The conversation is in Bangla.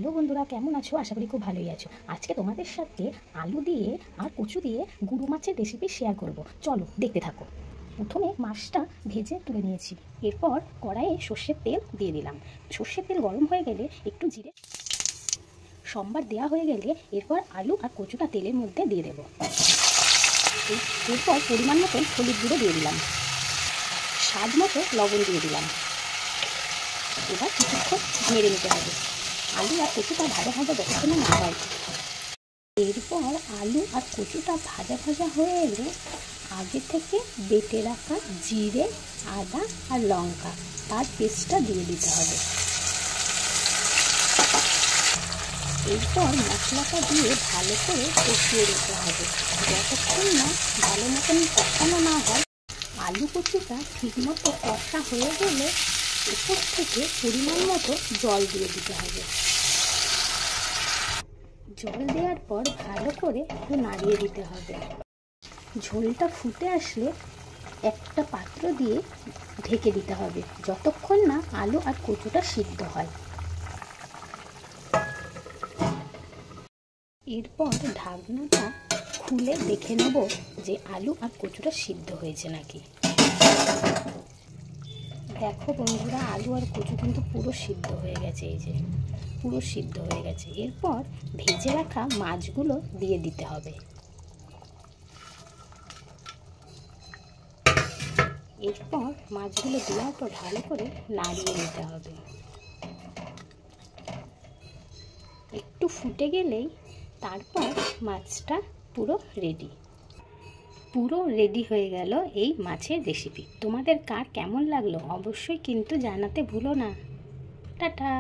হ্যালো বন্ধুরা, কেমন আছো? আশা করি খুব ভালোই আছো। আজকে তোমাদের সাথে আলু দিয়ে আর কচু দিয়ে গুঁড়ো মাছের রেসিপি শেয়ার করব। চলো দেখতে থাকো। প্রথমে মাছটা ভেজে তুলে নিয়েছি। এরপর কড়াইয়ে সর্ষের তেল দিয়ে দিলাম। সর্ষের তেল গরম হয়ে গেলে একটু জিরে সম্বার দেওয়া হয়ে গেলে এরপর আলু আর কচুটা তেলের মধ্যে দিয়ে দেবো। এরপর পরিমাণ মতো হলুদ গুঁড়ো দিয়ে দিলাম, স্বাদ মতো লবণ দিয়ে দিলাম। এবার কিছুক্ষণ নেড়ে নিতে হবে। আলু আর কচুটা ভাজা ভাজা যতক্ষণ না হয়। এরপর আলু আর কচুটা ভাজা ভাজা হয়ে এলে আগে থেকে বেটে রাখা জিরে, আদা আর লঙ্কা তার পেস্টটা দিয়ে দিতে হবে। এরপর মশলাটা দিয়ে ভালো করে কষিয়ে দিতে হবে। যতক্ষণ না ভালো মতন কষানো না হয়। আলু কচুটা ঠিকমতো কষা হয়ে গেলে উপর থেকে পরিমাণ মতো জল দিয়ে দিতে হবে। জল দেওয়ার পর ভালো করে একটু নাড়িয়ে দিতে হবে। ঝোলটা ফুটে আসলে একটা পাত্র দিয়ে ঢেকে দিতে হবে যতক্ষণ না আলু আর কচুটা সিদ্ধ হয়। এরপর ঢাকনাটা খুলে দেখে নেব যে আলু আর কচুটা সিদ্ধ হয়েছে নাকি। দেখো বন্ধুরা, আলু আর কচু কিন্তু পুরো সিদ্ধ হয়ে গেছে। এই যে পুরো সিদ্ধ হয়ে গেছে। এরপর ভেজে রাখা মাছগুলো দিয়ে দিতে হবে। এরপর মাছগুলো দেওয়ার পর ভালো করে নাড়িয়ে নিতে হবে। একটু ফুটে গেলেই তারপর মাছটা পুরো রেডি হয়ে গেল এই মাছের রেসিপি। তোমাদের কার কেমন লাগলো অবশ্যই কিন্তু জানাতে ভুলো না। টাটা।